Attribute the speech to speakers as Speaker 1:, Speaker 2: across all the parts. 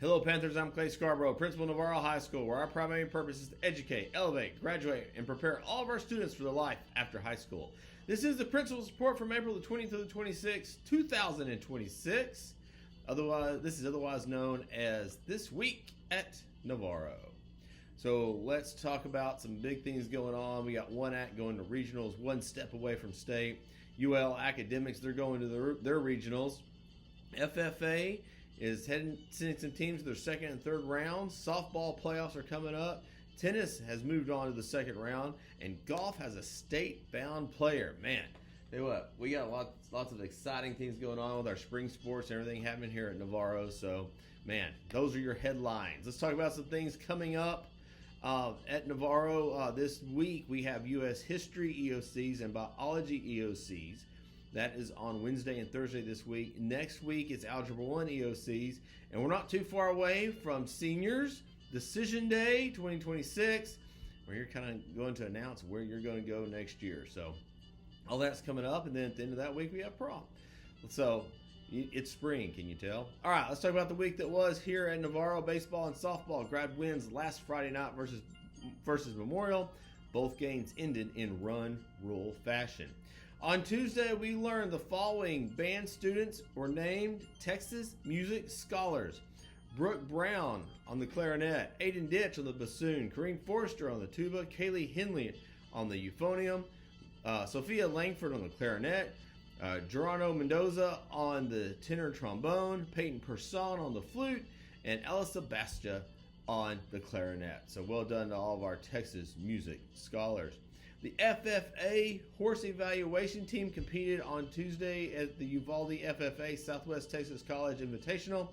Speaker 1: Hello Panthers, I'm Clay Scarborough, Principal of Navarro High School, where our primary purpose is to educate, elevate, graduate, and prepare all of our students for their life after high school. This is the Principal's Report from April the 20th to the 26th, 2026. This is otherwise known as This Week at Navarro. So let's talk about some big things going on. We got one act going to regionals, one step away from state. UIL Academics, they're going to their regionals. FFA is sending some teams to their second and third rounds. Softball playoffs are coming up. Tennis has moved on to the second round, and golf has a state-bound player. Man, tell you what, we got lots of exciting things going on with our spring sports and everything happening here at Navarro. So, man, those are your headlines. Let's talk about some things coming up at Navarro. This week we have U.S. History EOCs and Biology EOCs. That is on Wednesday and Thursday this week. Next week, it's Algebra 1 EOCs. And we're not too far away from Seniors Decision Day 2026, where you're kind of going to announce where you're going to go next year. So all that's coming up. And then at the end of that week, we have prom. So it's spring, can you tell? All right, let's talk about the week that was here at Navarro. Baseball and softball grabbed wins last Friday night versus Memorial. Both games ended in run rule fashion. On Tuesday, we learned the following band students were named Texas Music Scholars. Brooke Brown on the clarinet, Aiden Ditch on the bassoon, Corrine Forrester on the tuba, Kaylee Henley on the euphonium, Sophia Langford on the clarinet, Geronimo Mendoza on the tenor trombone, Peyton Person on the flute, and Elisa Bastia on the clarinet. So well done to all of our Texas Music Scholars. The FFA horse evaluation team competed on Tuesday at the Uvalde FFA Southwest Texas College Invitational.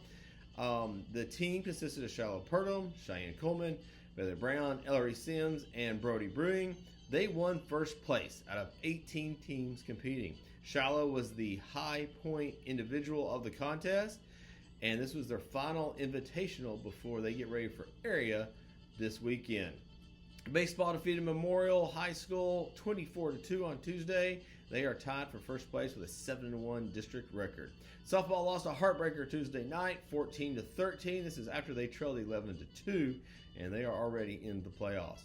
Speaker 1: The team consisted of Shiloh Purdom, Cheyenne Coleman, Bailey Brown, Ellery Sims, and Brody Brewing. They won first place out of 18 teams competing. Shiloh was the high point individual of the contest, and this was their final invitational before they get ready for area this weekend. Baseball defeated Memorial High School 24-2 on Tuesday. They are tied for first place with a 7-1 district record. Softball lost a heartbreaker Tuesday night, 14-13. This is after they trailed 11-2, and they are already in the playoffs.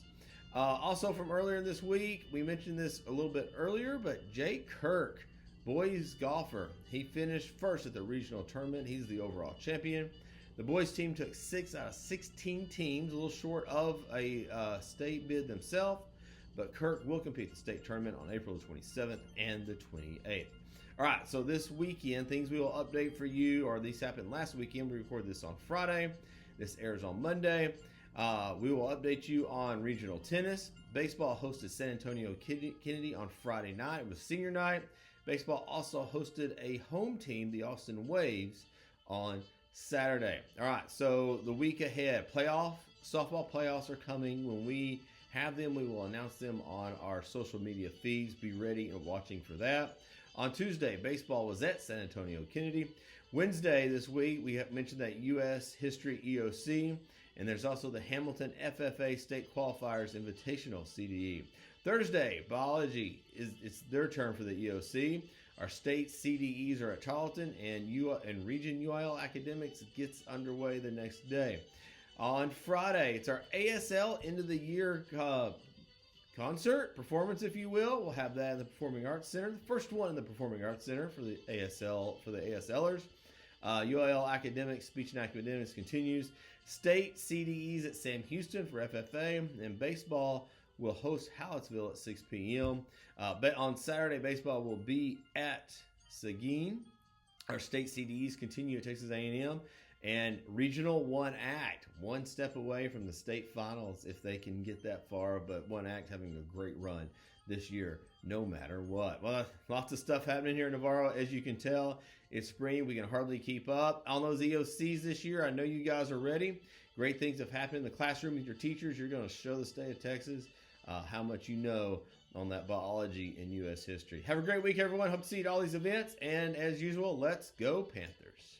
Speaker 1: Also from earlier this week, we mentioned this a little bit earlier, but Jake Kirk, boys golfer, he finished first at the regional tournament. He's the overall champion. The boys team took 6 out of 16 teams, a little short of a state bid themselves, but Kirk will compete at the state tournament on April the 27th and the 28th. All right, so this weekend, things we will update for you, or these happened last weekend. We recorded this on Friday. This airs on Monday. We will update you on regional tennis. Baseball hosted San Antonio Kennedy on Friday night. It was senior night. Baseball also hosted a home team, the Austin Waves, on Saturday. All right, so the week ahead, softball playoffs are coming. When we have them, we will announce them on our social media feeds. Be ready and watching for that. On Tuesday, baseball was at San Antonio Kennedy. Wednesday this week, we have mentioned that U.S. History EOC, and there's also the Hamilton FFA State Qualifiers Invitational CDE. Thursday, biology it's their turn for the EOC. Our state CDEs are at Charlton, and region UIL Academics gets underway the next day. On Friday, it's our ASL end of the year concert performance, if you will. We'll have that in the Performing Arts Center, the first one in the Performing Arts Center for the ASLers. UIL Academics Speech and Academics continues. State CDEs at Sam Houston for FFA, and baseball will host Hallettsville at 6 p.m. But on Saturday, baseball will be at Seguin. Our state CDEs continue at Texas A&M. And regional one act, one step away from the state finals if they can get that far. But one act having a great run this year, no matter what. Well, lots of stuff happening here in Navarro. As you can tell, it's spring. We can hardly keep up. On those EOCs this year, I know you guys are ready. Great things have happened in the classroom with your teachers. You're going to show the state of Texas how much you know on that biology and U.S. history. Have a great week, everyone. Hope to see you at all these events. And as usual, let's go Panthers.